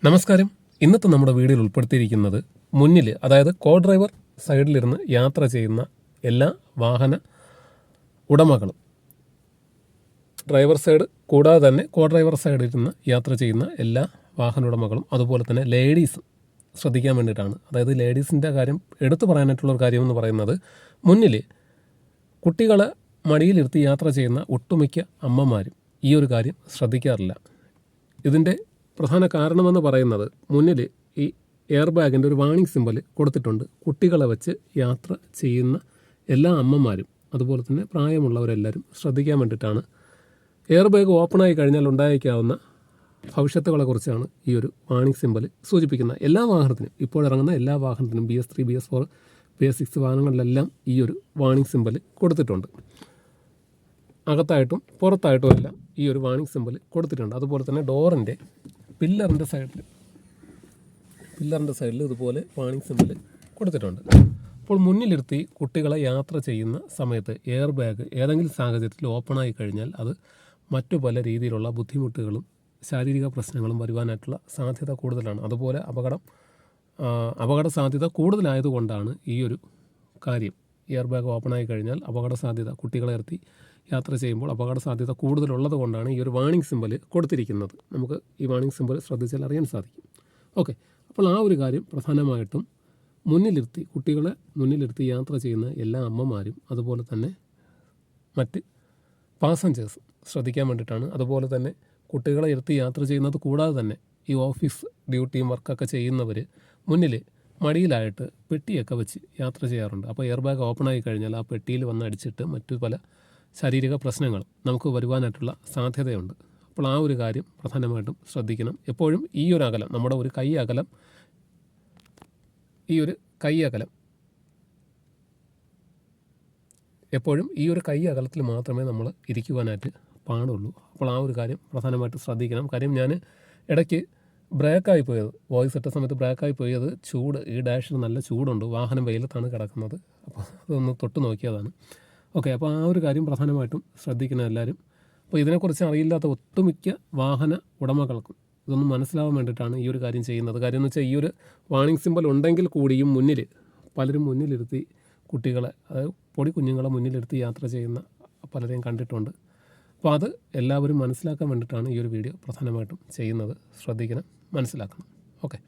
നമസ്കാരം. ഇന്നത്തെ നമ്മുടെ വീഡിയോയിൽ ഉൾപ്പെടുത്തിയിരിക്കുന്നത് മുന്നിൽ, അതായത് കോ ഡ്രൈവർ സൈഡിലിരുന്ന് യാത്ര ചെയ്യുന്ന എല്ലാ വാഹന ഉടമകളും, ഡ്രൈവർ സൈഡ് കൂടാതെ തന്നെ കോ ഡ്രൈവർ സൈഡിലിരുന്ന് യാത്ര ചെയ്യുന്ന എല്ലാ വാഹന ഉടമകളും, അതുപോലെ തന്നെ ലേഡീസും ശ്രദ്ധിക്കാൻ വേണ്ടിയിട്ടാണ്. അതായത് ലേഡീസിൻ്റെ കാര്യം എടുത്തു പറയാനായിട്ടുള്ളൊരു കാര്യമെന്ന് പറയുന്നത്, മുന്നിൽ കുട്ടികളെ മടിയിലിരുത്തി യാത്ര ചെയ്യുന്ന ഒട്ടുമിക്ക അമ്മമാരും ഈ ഒരു കാര്യം ശ്രദ്ധിക്കാറില്ല. ഇതിൻ്റെ പ്രധാന കാരണമെന്ന് പറയുന്നത്, മുന്നിൽ ഈ എയർ ബാഗിൻ്റെ ഒരു വാണിംഗ് സിമ്പൽ കൊടുത്തിട്ടുണ്ട്. കുട്ടികളെ വെച്ച് യാത്ര ചെയ്യുന്ന എല്ലാ അമ്മമാരും അതുപോലെ തന്നെ പ്രായമുള്ളവരെല്ലാവരും ശ്രദ്ധിക്കാൻ വേണ്ടിയിട്ടാണ്. എയർ ബാഗ് ഓപ്പണായി കഴിഞ്ഞാൽ ഉണ്ടായേക്കാവുന്ന ഭവിഷ്യത്തുകളെക്കുറിച്ചാണ് ഈ ഒരു വാണിംഗ് സിമ്പൽ സൂചിപ്പിക്കുന്നത്. എല്ലാ വാഹനത്തിനും, ഇപ്പോഴിറങ്ങുന്ന എല്ലാ വാഹനത്തിനും BS3, BS4, BS6 വാഹനങ്ങളിലെല്ലാം ഈ ഒരു വാണിംഗ് സിമ്പൽ കൊടുത്തിട്ടുണ്ട്. അകത്തായിട്ടും പുറത്തായിട്ടും എല്ലാം ഈ ഒരു വാണിംഗ് സിമ്പൽ കൊടുത്തിട്ടുണ്ട്. അതുപോലെ തന്നെ ഡോറിൻ്റെ പില്ലറിൻ്റെ സൈഡിൽ ഇതുപോലെ വാണിംഗ് സിമ്പൽ കൊടുത്തിട്ടുണ്ട്. അപ്പോൾ മുന്നിലിരുത്തി കുട്ടികളെ യാത്ര ചെയ്യുന്ന സമയത്ത് എയർ ബാഗ് ഏതെങ്കിലും സാഹചര്യത്തിൽ ഓപ്പണായി കഴിഞ്ഞാൽ അത് മറ്റു പല രീതിയിലുള്ള ബുദ്ധിമുട്ടുകളും ശാരീരിക പ്രശ്നങ്ങളും വരുവാനായിട്ടുള്ള സാധ്യത കൂടുതലാണ്. അതുപോലെ അപകട സാധ്യത കൂടുതലായതുകൊണ്ടാണ് ഈ ഒരു കാര്യം. എയർ ബാഗ് ഓപ്പണായി കഴിഞ്ഞാൽ അപകട സാധ്യത, കുട്ടികളെ നിർത്തി യാത്ര ചെയ്യുമ്പോൾ അപകട സാധ്യത കൂടുതലുള്ളത് കൊണ്ടാണ് ഈ ഒരു വാണിംഗ് സിമ്പൽ കൊടുത്തിരിക്കുന്നത്. നമുക്ക് ഈ വാണിംഗ് സിമ്പൽ ശ്രദ്ധിച്ചാൽ അറിയാൻ സാധിക്കും. ഓക്കെ, അപ്പോൾ ആ ഒരു കാര്യം പ്രധാനമായിട്ടും കുട്ടികളെ മുന്നിലിരുത്തി യാത്ര ചെയ്യുന്ന എല്ലാ അമ്മമാരും അതുപോലെ തന്നെ മറ്റ് പാസഞ്ചേഴ്സും ശ്രദ്ധിക്കാൻ വേണ്ടിയിട്ടാണ്. അതുപോലെ തന്നെ കുട്ടികളെ ഇരുത്തി യാത്ര ചെയ്യുന്നത് കൂടാതെ തന്നെ ഈ ഓഫീസ് ഡ്യൂട്ടിയും വർക്കൊക്കെ ചെയ്യുന്നവർ മുന്നിൽ മടിയിലായിട്ട് പെട്ടിയൊക്കെ വെച്ച് യാത്ര ചെയ്യാറുണ്ട്. അപ്പോൾ എയർ ബാഗ് ഓപ്പണായി കഴിഞ്ഞാൽ ആ പെട്ടിയിൽ വന്ന് അടിച്ചിട്ട് മറ്റു പല ശാരീരിക പ്രശ്നങ്ങൾ നമുക്ക് വരുവാനായിട്ടുള്ള സാധ്യതയുണ്ട്. അപ്പോൾ ആ ഒരു കാര്യം പ്രധാനമായിട്ടും ശ്രദ്ധിക്കണം. എപ്പോഴും ഈ ഒരു അകലം, നമ്മുടെ ഒരു കൈ അകലം, എപ്പോഴും ഈ ഒരു കൈ അകലത്തിൽ മാത്രമേ നമ്മൾ ഇരിക്കുവാനായിട്ട് പാടുള്ളൂ. അപ്പോൾ ആ ഒരു കാര്യം പ്രധാനമായിട്ട് ശ്രദ്ധിക്കണം. കാര്യം ഞാൻ ഇടയ്ക്ക് ബ്രേക്കായി പോയത്, വോയിസ് ഇട്ട സമയത്ത് ബ്രേക്കായി പോയത് ചൂട്, ഈ ഡാഷിന് നല്ല ചൂടുണ്ട്, വാഹനം വെയിലത്താണ് കിടക്കുന്നത്. അപ്പോൾ അതൊന്ന് തൊട്ട് നോക്കിയതാണ്. ഓക്കെ, അപ്പോൾ ആ ഒരു കാര്യം പ്രധാനമായിട്ടും ശ്രദ്ധിക്കണം എല്ലാവരും. അപ്പോൾ ഇതിനെക്കുറിച്ച് അറിയില്ലാത്ത ഒട്ടുമിക്ക വാഹന ഉടമകൾക്കും ഇതൊന്നും മനസ്സിലാവാൻ വേണ്ടിയിട്ടാണ് ഈ ഒരു കാര്യം ചെയ്യുന്നത്. കാര്യം എന്ന് വെച്ചാൽ, ഈ ഒരു വാണിംഗ് സിമ്പൽ ഉണ്ടെങ്കിൽ കൂടിയും പലരും മുന്നിലിരുത്തി കുട്ടികളെ, അതായത് പൊടി കുഞ്ഞുങ്ങളെ മുന്നിലിരുത്തി യാത്ര ചെയ്യുന്ന പലരെയും കണ്ടിട്ടുണ്ട്. അപ്പോൾ അത് എല്ലാവരും മനസ്സിലാക്കാൻ വേണ്ടിയിട്ടാണ് ഈ ഒരു വീഡിയോ പ്രധാനമായിട്ടും ചെയ്യുന്നത്. ശ്രദ്ധിക്കണം, മനസ്സിലാക്കണം. ഓക്കെ.